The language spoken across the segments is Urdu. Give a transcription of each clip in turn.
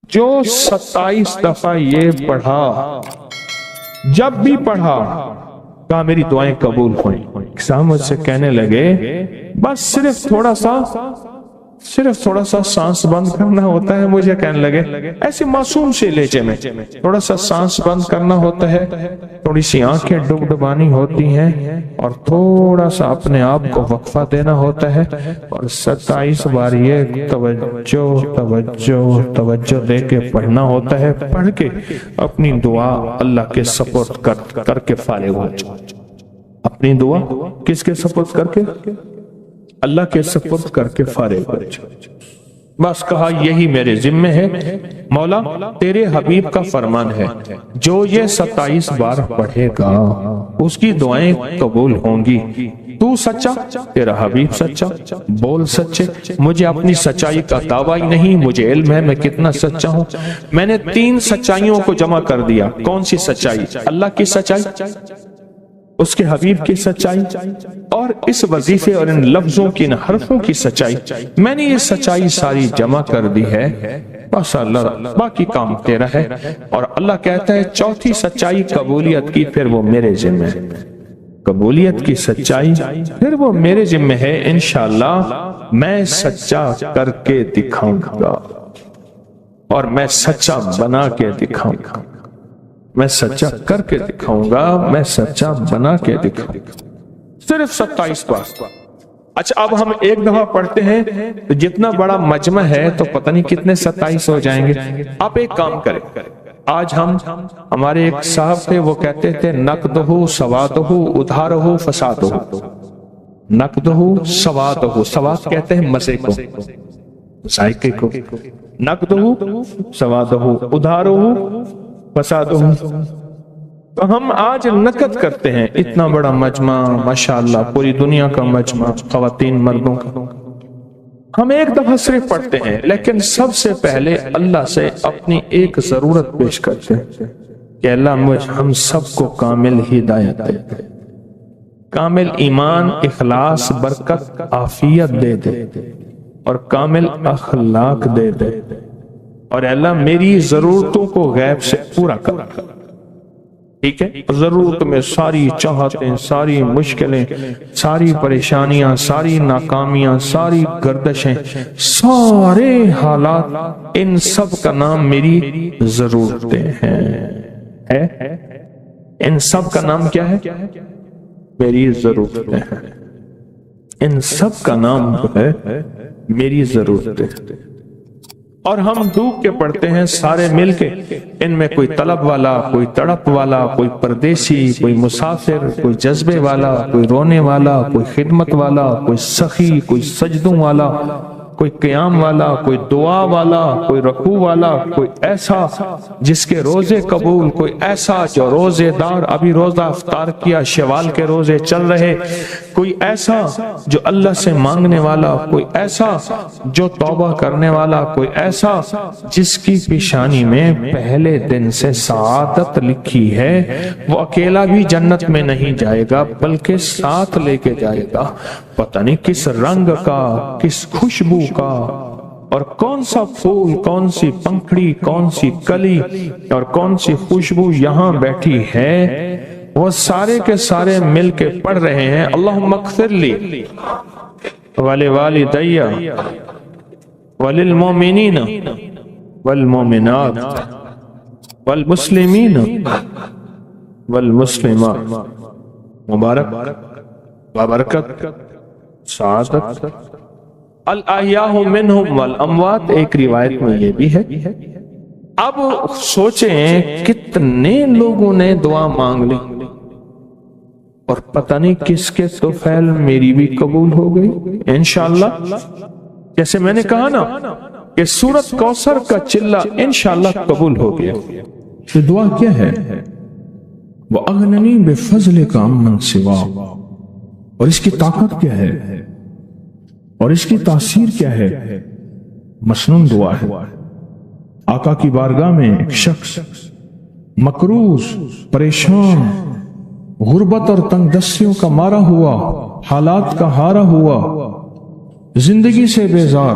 جو 27 دفعہ یہ پڑھا، جب بھی پڑھا کہا میری دعائیں قبول ہوئیں۔ صاحب مجھ سے کہنے لگے بس صرف تھوڑا سا سانس بند کرنا ہوتا ہے، مجھے کہنے لگے ایسے معصوم سے لہجے میں، تھوڑا سا سانس بند کرنا ہوتا ہے، تھوڑی سی آنکھیں ڈبڈبانی ہوتی ہیں اور تھوڑا سا اپنے آپ کو وقفہ دینا ہوتا ہے، اور 27 بار یہ توجہ دے کے پڑھنا ہوتا ہے۔ پڑھ کے اپنی دعا اللہ کے سپرد کر کے فارغ ہو جاؤ۔ اپنی دعا کس کے سپرد کر کے؟ اللہ کے سپرد کر کے فارغ ہو جاؤ۔ بس کہا یہی میرے ذمہ ہے مولا، تیرے حبیب کا فرمان ہے جو یہ 27 بار پڑھے گا اس کی دعائیں قبول ہوں گی۔ تو سچا، تیرا حبیب سچا، بول سچے۔ مجھے اپنی سچائی کا دعویٰ ہی نہیں، مجھے علم ہے میں کتنا سچا ہوں۔ میں نے 3 سچائیوں کو جمع کر دیا۔ کون سی سچائی؟ اللہ کی سچائی، اس کے حبیب کی سچائی، اور اس وظیفے اور ان لفظوں کی، ان حرفوں کی سچائی۔ میں نے یہ سچائی ساری جمع کر دی ہے، بس اللہ باقی کام تیرا ہے۔ اور اللہ کہتا ہے چوتھی سچائی قبولیت کی، پھر وہ میرے ذمہ ہے۔ قبولیت کی سچائی پھر وہ میرے ذمہ ہے، انشاءاللہ میں سچا کر کے دکھاؤں گا، اور میں سچا بنا کے دکھاؤں گا، میں سچا کر کے دکھاؤں گا، میں سچا بنا کے دکھاؤں گا۔ صرف 27 بار۔ اچھا اب ہم ایک دفعہ پڑھتے ہیں تو جتنا بڑا مجمع ہے تو پتہ نہیں کتنے 27 ہو جائیں گے۔ آپ ایک کام کریں، آج ہمارے ایک صاحب تھے، وہ کہتے تھے نقدہ سوادہ ادھارہ فسادہ۔ نقدہ سوادہ، سواد کہتے ہیں مزے کو، ذائقے کو۔ نقدہ سوادہ ادھارہ فسادہ۔ تو ہم آج نقد کرتے ہیں اتنا بڑا مجمع، ماشاءاللہ پوری دنیا کا مجمع، خواتین مردوں کا۔ ہم ایک دفعہ صرف پڑھتے ہیں، لیکن سب سے پہلے اللہ سے اپنی ایک ضرورت پیش کرتے ہیں کہ اللہ ہم سب کو کامل ہدایت دے، کامل ایمان، اخلاص، برکت، عافیت دے دے، اور کامل اخلاق دے دے، اور اللہ میری ضرورتوں کو غیب سے پورا کر۔ ٹھیک ہے، ضرورت میں ساری چاہتیں، ساری مشکلیں، ساری پریشانیاں، ساری ناکامیاں، ساری گردشیں، سارے حالات، ان سب کا نام میری ضرورتیں ہیں۔ ان سب کا نام کیا ہے؟ میری ضرورتیں ہیں۔ ان سب کا نام جو ہے میری ضرورتیں ہیں۔ اور ہم ڈوب کے پڑھتے ہیں سارے مل کے، ان میں کوئی طلب والا، کوئی تڑپ والا، کوئی پردیسی، کوئی مسافر، کوئی جذبے والا، کوئی رونے والا، کوئی خدمت والا، کوئی سخی، کوئی سجدوں والا، کوئی قیام والا، کوئی دعا والا، کوئی رکوع والا، کوئی ایسا جس کے روزے قبول، کوئی ایسا جو روزے دار، ابھی روزہ افطار کیا، شوال کے روزے چل رہے، کوئی ایسا جو اللہ سے مانگنے والا، کوئی ایسا جو توبہ کرنے والا، کوئی ایسا جس کی پیشانی میں پہلے دن سے سعادت لکھی ہے، وہ اکیلا بھی جنت میں نہیں جائے گا بلکہ ساتھ لے کے جائے گا، پتہ نہیں کس رنگ کا، کس خوشبو کا، اور کون سا پھول، کون سی پنکھڑی، کون سی کلی اور کون سی خوشبو یہاں بیٹھی ہے، وہ سارے کے سارے مل کے پڑھ رہے ہیں اللہم اغفر لی ولوالدی وللمؤمنین والمؤمنات والمسلمین والمسلمات، مبارک وبرکت، سعادت، الاحیاء منہم والاموات، ایک روایت میں یہ بھی ہے۔ اب سوچیں کتنے لوگوں نے دعا مانگ لی اور پتہ نہیں کس کے طفیل میری بھی قبول ہو گئی انشاءاللہ۔ جیسے میں نے کہا نا کہ سورۃ کوثر کا چلہ انشاءاللہ قبول ہو گیا۔ تو دعا کیا ہے؟ وَأَغْنَنِي بِفَضْلِكَ عَمَّنْ سِوَاكَ، اور اس کی طاقت کیا ہے اور اس کی تاثیر کیا ہے؟ مسنون دعا ہے۔ آقا کی بارگاہ میں ایک شخص مقروض، پریشان، غربت اور تنگ دستیوں کا مارا ہوا، حالات کا ہارا ہوا، زندگی سے بیزار،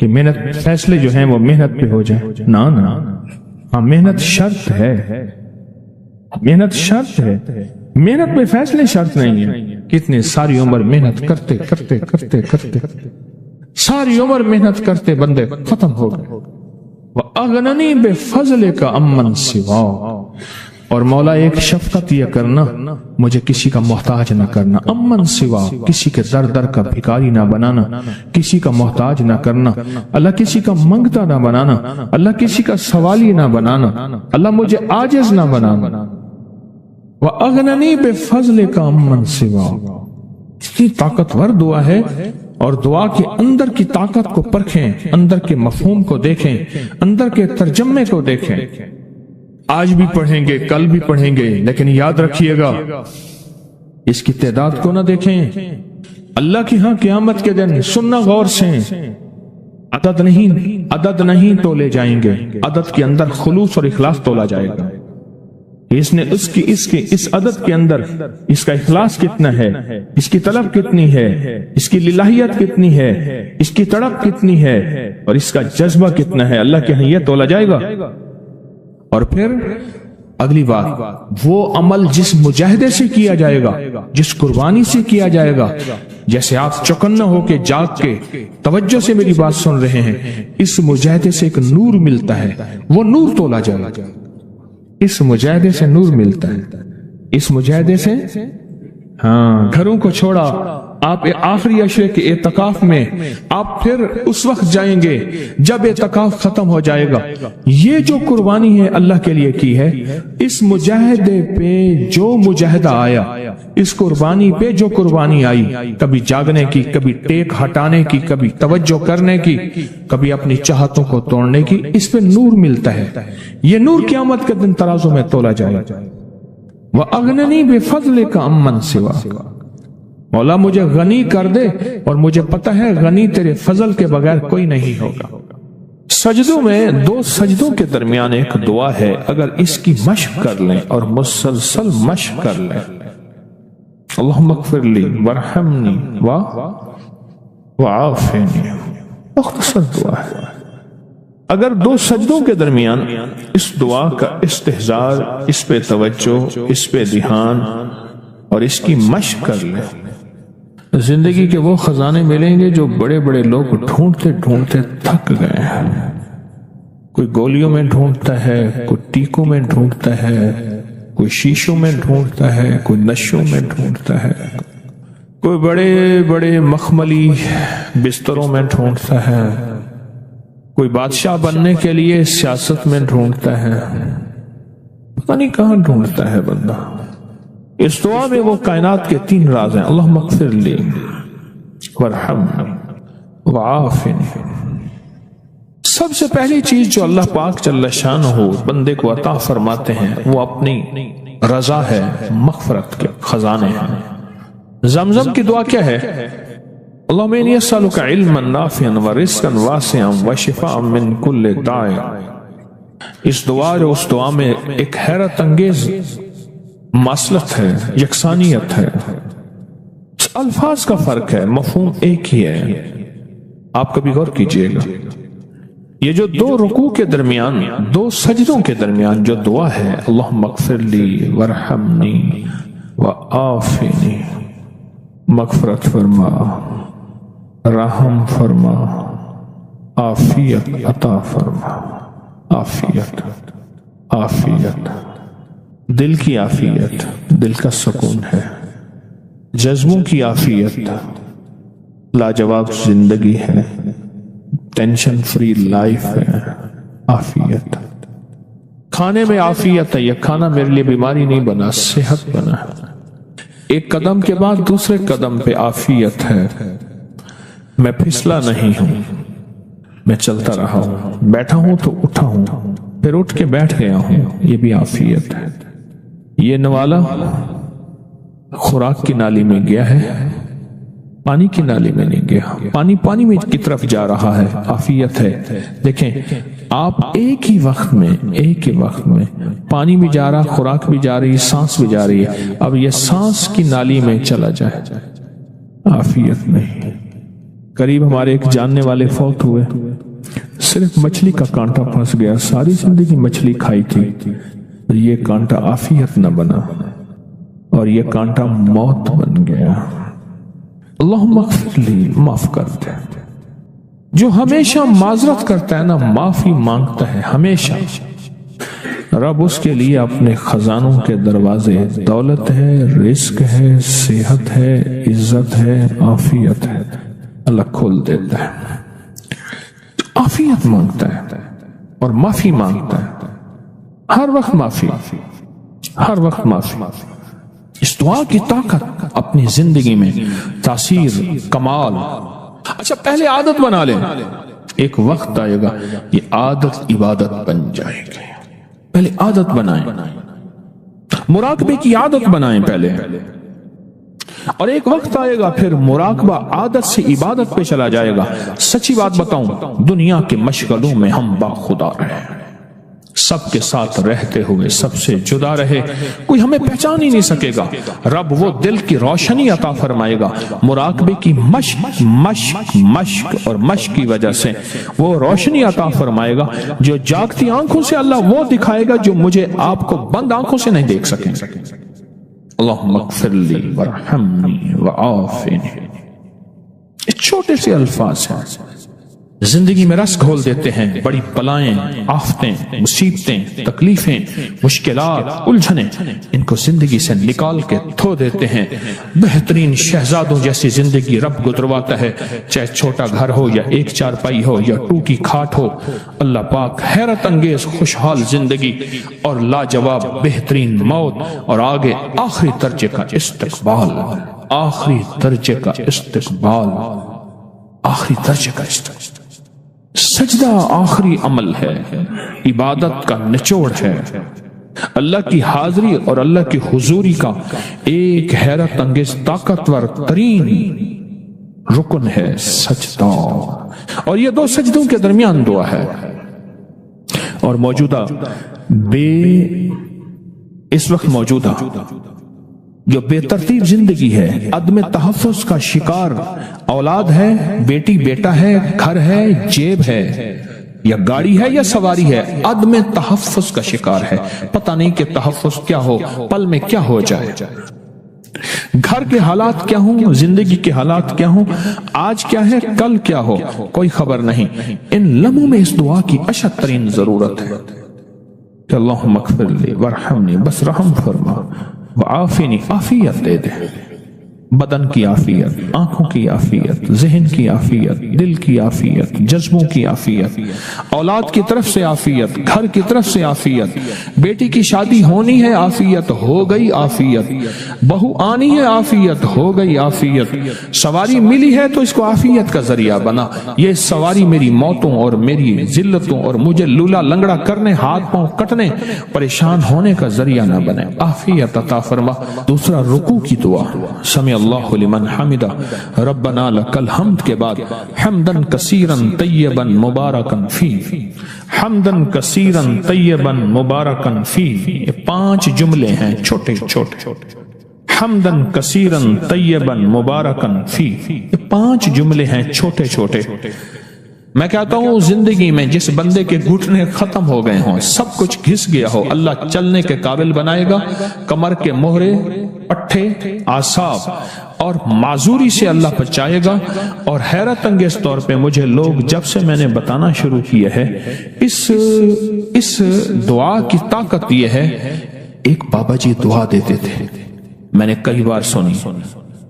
کہ محنت فیصلے جو ہیں وہ محنت پہ ہو جائیں، نا نا، ہاں محنت شرط ہے، محنت شرط ہے، محنت میں فیصلے شرط نہیں ہے۔ کتنے ساری عمر محنت کرتے کرتے کرتے کرتے ساری عمر محنت کرتے بندے ختم ہو گئے۔ وَأَغْنَنِي بِفَضْلِكَ عَمَّنْ سِوَاكَ، اور مولا ایک شفقت یہ کرنا، مجھے کسی کا محتاج نہ کرنا، امن سوا، کسی کے در در کا بھکاری نہ بنانا، کسی کا محتاج نہ کرنا، اللہ کسی کا منگتا نہ بنانا، اللہ کسی کا سوالی نہ بنانا، اللہ مجھے عاجز نہ بنانا۔ وَأَغْنَنِي بِفَضْلِكَ عَمَّنْ سِوَاكَ، اتنی طاقتور دعا ہے، اور دعا کے اندر کی طاقت کو پرکھیں، اندر کے مفہوم کو دیکھیں، اندر کے ترجمے کو دیکھیں۔ آج بھی پڑھیں گے، کل بھی پڑھیں گے، لیکن یاد رکھیے گا اس کی تعداد کو نہ دیکھیں۔ اللہ کی ہاں قیامت کے دن سننا غور سے، عدد نہیں تولے جائیں گے، عدد کے اندر خلوص اور اخلاص تولا جائے گا۔ اس نے اس عدد کے اندر اس کا اخلاص کتنا ہے، اس کی طلب کتنی ہے، اس کی للہیت کتنی ہے، اس کی تڑپ کتنی ہے، اور اس کا جذبہ کتنا ہے، اللہ کے ہاں یہ تولا جائے گا۔ اور پھر اگلی بات، وہ عمل جس مجاہدے سے کیا جائے گا، جس قربانی سے کیا جائے گا، جیسے آپ چوکنا ہو کے جاگ کے توجہ سے میری بات سن رہے ہیں، اس مجاہدے سے ایک نور ملتا ہے، وہ نور تولا جائے گا۔ اس مجاہدے سے نور ملتا ہے، اس مجاہدے سے، ہاں گھروں کو چھوڑا، آپ آخری عشرے کے اعتکاف میں آپ پھر اس وقت جائیں گے جب اعتکاف ختم ہو جائے گا۔ یہ جو قربانی ہے اللہ کے لیے کی ہے، اس مجاہدے پہ جو مجاہدہ آیا، اس قربانی پہ جو قربانی آئی، کبھی جاگنے کی، کبھی ٹیک ہٹانے کی، کبھی توجہ کرنے کی، کبھی اپنی چاہتوں کو توڑنے کی، اس پہ نور ملتا ہے۔ یہ نور قیامت کے دن ترازو میں تولا جائے۔ وَأَغْنَنِي بِفَضْلِكَ عَمَّنْ سِوَاكَ، مولا مجھے غنی کر دے، اور مجھے پتہ ہے غنی تیرے فضل کے بغیر کوئی نہیں ہوگا۔ سجدوں میں، دو سجدوں کے درمیان ایک دعا ہے، اگر اس کی مشق کر لیں اور مسلسل مشق کر لیں، اللہم اغفر لی وارحمنی وعافنی، مختصر دعا ہے۔ اگر دو سجدوں کے درمیان اس دعا کا استحضار، اس پہ توجہ، اس پہ دھیان اور اس کی مشق کر لیں، زندگی کے وہ خزانے ملیں گے جو بڑے بڑے لوگ ڈھونڈتے ڈھونڈتے تھک گئے ہیں۔ کوئی گولیوں میں ڈھونڈتا ہے، کوئی ٹیکوں میں ڈھونڈتا ہے، کوئی شیشوں میں ڈھونڈتا ہے، کوئی نشوں میں ڈھونڈتا ہے، کوئی بڑے بڑے مخملی بستروں میں ڈھونڈتا ہے، کوئی بادشاہ بننے کے لیے سیاست میں ڈھونڈتا ہے، پتہ نہیں کہاں ڈھونڈتا ہے بندہ۔ اس دعا میں وہ کائنات کے تین راز ہیں، اللہم اغفر لی وارحمنی وعافنی۔ سب سے پہلی چیز جو اللہ پاک جل شانہ بندے کو عطا فرماتے ہیں وہ اپنی رضا ہے، مغفرت کے خزانے ہیں۔ زمزم کی دعا کیا ہے؟ اللہم انی اسألک علما نافعا ورزقا واسعا وشفاء من کل داء۔ اس دعا اور اس دعا میں ایک حیرت انگیز ماصلت ہے، یکسانیت ہے، الفاظ کا فرق ہے، مفہوم ایک ہی ہے۔ آپ کبھی غور کیجئے گا، یہ جو دو رکوع کے درمیان، دو سجدوں کے درمیان جو دعا ہے، اللہم اغفر لی وارحمنی وعافنی، مغفرت فرما، رحم فرما، عافیت عطا فرما، عافیت عافیت، دل کی عافیت، دل کا سکون ہے، جذبوں کی عافیت، لاجواب زندگی ہے، ٹینشن فری لائف ہے، عافیت۔ کھانے میں عافیت ہے، یہ کھانا میرے لیے بیماری نہیں بنا، صحت بنا ہے۔ ایک قدم کے بعد دوسرے قدم پہ عافیت ہے، میں پھسلا نہیں ہوں، میں چلتا رہا ہوں، بیٹھا ہوں تو اٹھا ہوں، پھر اٹھ کے بیٹھ گیا ہوں، یہ بھی عافیت ہے۔ یہ نوالا خوراک کی نالی میں گیا ہے، پانی کی نالی میں نہیں گیا، پانی میں کی طرف جا رہا ہے، عافیت ہے۔ دیکھیں آپ ایک ہی وقت میں پانی بھی جا رہا، خوراک بھی جا رہی، سانس بھی جا رہی ہے، اب یہ سانس کی نالی میں چلا جائے، عافیت نہیں۔ قریب ہمارے ایک جاننے والے فوت ہوئے، صرف مچھلی کا کانٹا پھنس گیا، ساری زندگی مچھلی کھائی تھی، یہ کانٹا عافیت نہ بنا اور یہ کانٹا موت بن گیا۔ اللہم اغفر لی، معاف کر دے۔ جو ہمیشہ معذرت کرتا ہے نا، معافی مانگتا ہے ہمیشہ، رب اس کے لیے اپنے خزانوں کے دروازے، دولت ہے، رزق ہے، صحت ہے، عزت ہے، عافیت ہے، اللہ کھول دیتا ہے۔ عافیت مانگتا ہے اور معافی مانگتا ہے، ہر وقت معافی، ہر وقت معافی۔ اس دعا کی طاقت اپنی زندگی میں تاثیر، کمال۔ اچھا پہلے عادت بنا لیں، ایک وقت آئے گا یہ عادت عبادت بن جائے گی۔ پہلے عادت بنائیں، مراقبے کی عادت بنائیں پہلے، اور ایک وقت آئے گا پھر مراقبہ عادت سے عبادت پہ چلا جائے گا۔ سچی بات بتاؤں، دنیا کے مشغلوں میں ہم باخدا رہے، سب کے ساتھ رہتے ہوئے سب سے جدا رہے، کوئی ہمیں پہچان ہی نہیں سکے گا۔ رب وہ دل کی روشنی عطا فرمائے گا، مراقبے کی مشق مشق مشق اور مشق کی وجہ سے وہ روشنی عطا فرمائے گا جو جاگتی آنکھوں سے اللہ وہ دکھائے گا جو مجھے آپ کو بند آنکھوں سے نہیں دیکھ سکیں۔ اللہم اغفر لی ورحمنی وعافنی، یہ چھوٹے سے الفاظ ہیں، زندگی میں رس گھول دیتے ہیں۔ بڑی بلائیں، آفتیں، مصیبتیں، تکلیفیں، مشکلات، الجھنیں، ان کو زندگی سے نکال کے دھو دیتے ہیں۔ بہترین شہزادوں جیسی زندگی رب گزرواتا ہے، چاہے چھوٹا گھر ہو یا ایک چارپائی ہو یا ٹوٹی کھاٹ ہو۔ اللہ پاک حیرت انگیز خوشحال زندگی اور لاجواب بہترین موت، اور آگے آخری درجے کا استقبال، آخری درجے کا استقبال، آخری درجے کا استقبال۔ سجدہ آخری عمل ہے، عبادت کا نچوڑ ہے، اللہ کی حاضری اور اللہ کی حضوری کا ایک حیرت انگیز طاقتور ترین رکن ہے سجدہ، اور یہ دو سجدوں کے درمیان دعا ہے۔ اور موجودہ اس وقت موجودہ جو بے ترتیب زندگی ہے، عدم تحفظ کا شکار اولاد ہے، بیٹی بیٹا ہے، گھر ہے، جیب ہے یا گاڑی ہے یا سواری ہے، عدم تحفظ کا شکار ہے، پتہ نہیں کہ تحفظ کیا ہو، پل میں کیا ہو جائے، گھر کے حالات کیا ہوں، زندگی کے حالات کیا ہوں، آج کیا ہے، کل کیا ہو، کوئی خبر نہیں۔ ان لمحوں میں اس دعا کی اشد ترین ضرورت ہے کہ اللہم اغفر لی ورحمنی، بس رحم فرما، وعافنی، عافیت دے دے، بدن کی عافیت، آنکھوں کی عافیت، ذہن کی عافیت، دل کی عافیت، جذبوں کی عافیت، اولاد کی طرف سے عافیت، گھر کی طرف سے عافیت، بیٹی کی شادی ہونی ہے، عافیت ہو گئی، عافیت، بہو آنی ہے، عافیت ہو گئی، عافیت، سواری ملی ہے تو اس کو عافیت کا ذریعہ بنا، یہ سواری میری موتوں اور میری ذلتوں اور مجھے لولا لنگڑا کرنے، ہاتھ پاؤں کٹنے، پریشان ہونے کا ذریعہ نہ بنے، عافیت عطا فرما۔ دوسرا رکوع کی دعا، سمع اللہ لمن حمدہ، ربنا لک الحمد کے بعد حمدن کثیرن طیبن مبارکن فی، حمدن کثیرن طیبن مبارکن فی، یہ 5 جملے ہیں چھوٹے چھوٹے، حمدن کثیرن طیبن مبارکن فی، یہ 5 جملے ہیں چھوٹے چھوٹے۔ میں کہتا ہوں زندگی میں جس بندے کے گھٹنے ختم ہو گئے ہوں، سب کچھ گھس گیا ہو، اللہ چلنے کے قابل بنائے گا، کمر کے مہرے، پٹھے، اعصاب اور معذوری سے اللہ بچائے گا۔ اور حیرت انگیز طور پہ مجھے لوگ جب سے میں نے بتانا شروع کیا ہے اس دعا کی طاقت یہ ہے، ایک بابا جی دعا دیتے تھے، میں نے کئی بار سنی،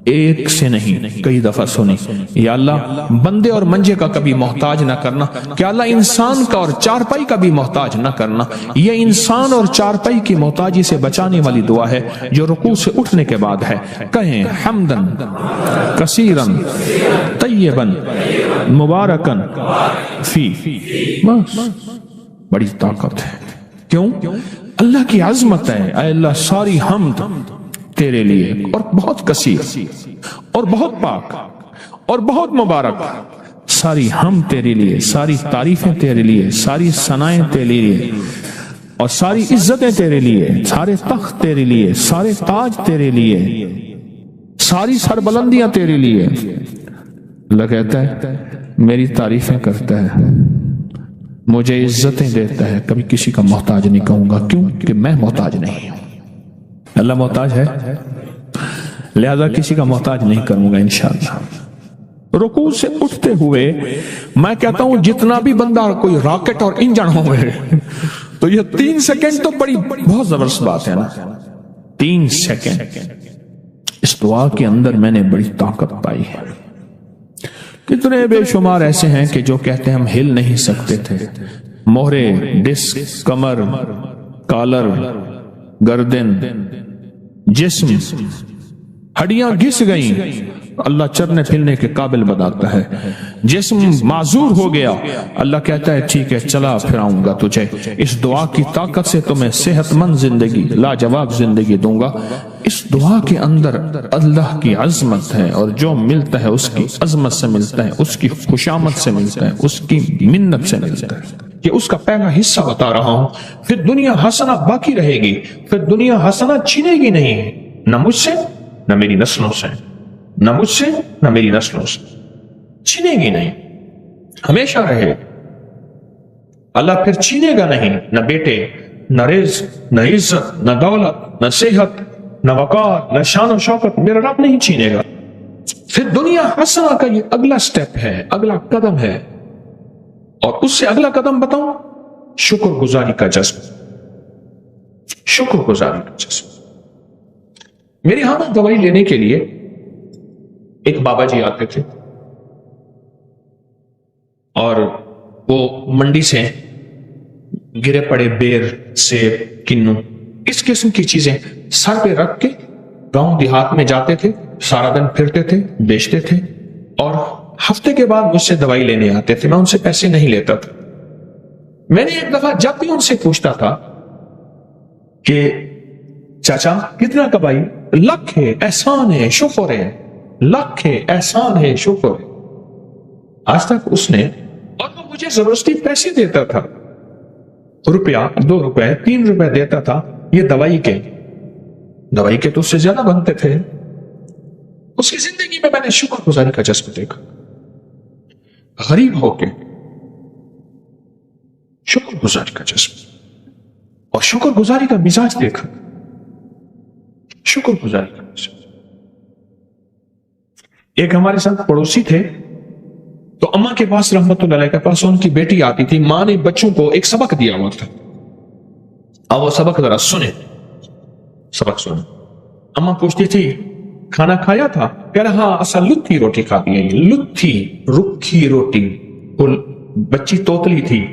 ایک سے نہیں کئی دفعہ سنی، یا اللہ بندے اور منجے کا کبھی محتاج نہ کرنا، کہ اللہ انسان کا اور چارپائی کا بھی محتاج نہ کرنا۔ یہ انسان اور چارپائی کی محتاجی سے بچانے والی دعا ہے جو رکوع سے اٹھنے کے بعد ہے۔ کہیں حمدن کثیرن طیبن مبارکن فی، بس بڑی طاقت ہے۔ کیوں؟ اللہ کی عظمت ہے، اے اللہ ساری حمد تیرے لیے، اور بہت کثیر اور بہت پاک اور بہت مبارک، ساری ہم تیرے لیے، ساری تعریفیں تیرے لیے، ساری ثنائیں تیرے لیے، اور ساری عزتیں تیرے لیے، سارے تخت تیرے لیے، سارے تاج تیرے لیے، ساری سربلندیاں تیرے لیے۔ اللہ کہتا ہے میری تعریفیں کرتا ہے، مجھے عزتیں دیتا ہے، کبھی کسی کا محتاج نہیں کہوں گا، کیوں کہ میں محتاج نہیں ہوں۔ اللہ محتاج ہے، لہذا کسی کا محتاج نہیں کروں گا انشاءاللہ۔ رکوع سے اٹھتے ہوئے میں کہتا ہوں جتنا بھی بندہ کوئی راکٹ اور انجن ہوئے تو یہ 3 سیکنڈ تو بہت زبردست بات ہے نا، 3 سیکنڈ اس دعا کے اندر میں نے بڑی طاقت پائی ہے۔ کتنے بے شمار ایسے ہیں کہ جو کہتے ہیں ہم ہل نہیں سکتے تھے، مہرے، ڈسک، کمر، کالر، گردن، جسم، ہڈیاں گھس گئیں، اللہ چلنے پھرنے کے قابل بناتا ہے، جسم معذور ہو گیا، اللہ کہتا ہے ٹھیک ہے چلا پھراؤں گا تجھے، اس دعا کی طاقت سے تمہیں صحت مند زندگی، لاجواب زندگی دوں گا۔ اس دعا کے اندر اللہ کی عظمت ہے، اور جو ملتا ہے اس کی عظمت سے ملتا ہے، اس کی خوشامد سے ملتا ہے، اس کی منت سے ملتا ہے۔ کہ اس کا پہلا حصہ بتا رہا ہوں، پھر دنیا حسنہ باقی رہے گی، پھر دنیا حسنہ چھینے گی نہیں، نہ مجھ سے نہ میری نسلوں سے، نہ مجھ سے نہ میری نسلوں سے، چھینے گی نہیں، ہمیشہ رہے۔ اللہ پھر چھینے گا نہیں، نہ بیٹے، نہ رزق، نہ عزت، نہ دولت، نہ صحت، نہ وقار، نہ شان و شوکت، میرا رب نہیں چھینے گا۔ پھر دنیا حسنہ کا یہ اگلا سٹیپ ہے، اگلا قدم ہے، اور اس سے اگلا قدم بتاؤں، شکر گزاری کا جذب، شکر گزاری کا جذب۔ میری ہاں دوائی لینے کے لیے ایک بابا جی آتے تھے، اور وہ منڈی سے گرے پڑے بیر، سیب، کنو، اس قسم کی چیزیں سر پہ رکھ کے گاؤں دیہات میں جاتے تھے، سارا دن پھرتے تھے، بیچتے تھے، اور ہفتے کے بعد مجھ سے دوائی لینے آتے تھے۔ میں ان سے پیسے نہیں لیتا تھا۔ میں نے ایک دفعہ جب بھی ان سے پوچھتا تھا کہ چاچا کتنا کمائی، لکھ ہے، احسان ہے، شکر ہے، لکھ ہے، احسان ہے، شکر ہے، آج تک اس نے، اور وہ مجھے زبردستی پیسے دیتا تھا، روپیہ، 2 روپے، 3 روپے دیتا تھا، یہ دوائی کے تو اس سے زیادہ بنتے تھے۔ اس کی زندگی میں نے شکر گزاری کا جذب دیکھا، غریب ہو کے شکر گزاری کا جذب، اور شکر گزاری کا مزاج دیکھا، شکر گزاری کا مزاج۔ ایک ہمارے ساتھ پڑوسی تھے، تو اماں کے پاس رحمت اللہ علیہ کے پاس ان کی بیٹی آتی تھی، ماں نے بچوں کو ایک سبق دیا ہوا تھا، اب وہ سبق ذرا سنیں، سبق سنیں۔ اماں پوچھتی تھی کھانا کھایا تھا، کہہ رہا ہاں اصل لتھی روٹی کھاتی ہے، لتھی، رکھی روٹی، وہ بچی توتلی تھی،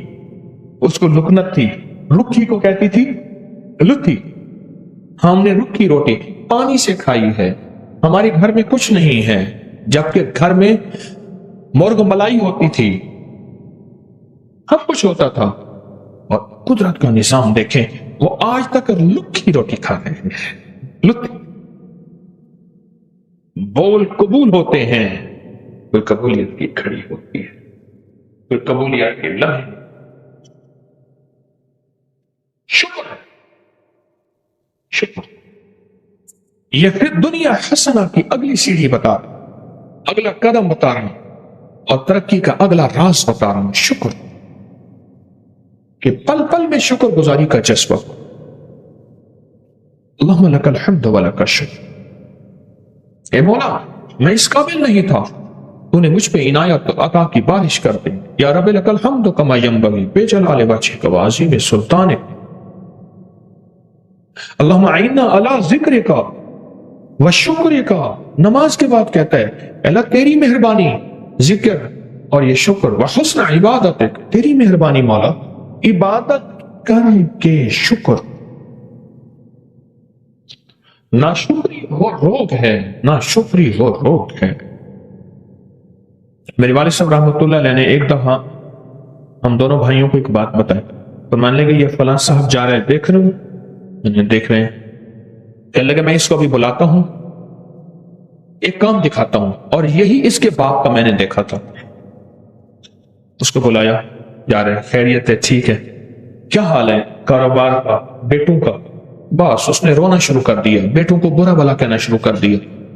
اس کو لکنت تھی، رکھی کو کہتی تھی لتھی، ہم نے رکھی روٹی پانی سے کھائی ہے، ہمارے گھر میں کچھ نہیں ہے، جبکہ گھر میں مرغ ملائی ہوتی تھی، سب کچھ ہوتا تھا، اور قدرت کا نظام دیکھیں، وہ آج تک لکھی روٹی کھا رہے ہیں، لکھی۔ بول قبول ہوتے ہیں، کوئی قبولیت کی کھڑی ہوتی ہے، کوئی قبولیت کے لمحے، شکر ہے، شکر۔ یہ پھر دنیا حسنہ کی اگلی سیڑھی بتا رہا، اگلا قدم بتا رہا، اور ترقی کا اگلا راز بتا رہا ہوں، شکر، کہ پل پل میں شکر گزاری کا جذبہ۔ اللہم لک الحمد ولک الشکر، اے مولا میں اس قابل نہیں تھا، تو نے مجھ پہ عنایت عطا کی بارش کر دی، یا رب لک الحمد کما ینبغی بجلال وجہک وعظیم سلطانک، اللہم اعنا علی ذکرک وشکرک۔ نماز کے بعد کہتا ہے اللہ تیری مہربانی، ذکر اور یہ شکر، وحسن عبادتک، تیری مہربانی مولا، عبادت کر کے شکر۔ ناشکری وہ روگ ہے، ناشکری وہ روگ ہے۔ میرے والد صاحب رحمۃ اللہ علیہ نے ایک دفعہ ہم دونوں بھائیوں کو ایک بات بتائی، تو مان لے گا یہ فلاں صاحب جا رہے ہیں، دیکھ رہے ہیں، دیکھ رہے ہیں، کہنے لگے میں اس کو بھی بلاتا ہوں، ایک کام دکھاتا ہوں، اور یہی اس کے باپ کا میں نے دیکھا تھا۔ اس کو بلایا، جا رہے ہیں، خیریت ہے، ٹھیک ہے، کیا حال ہے، کاروبار کا، بیٹوں کا، بس اس نے رونا شروع کر دیا، بیٹوں کو برا بھلا کہنا شروع کر دیا،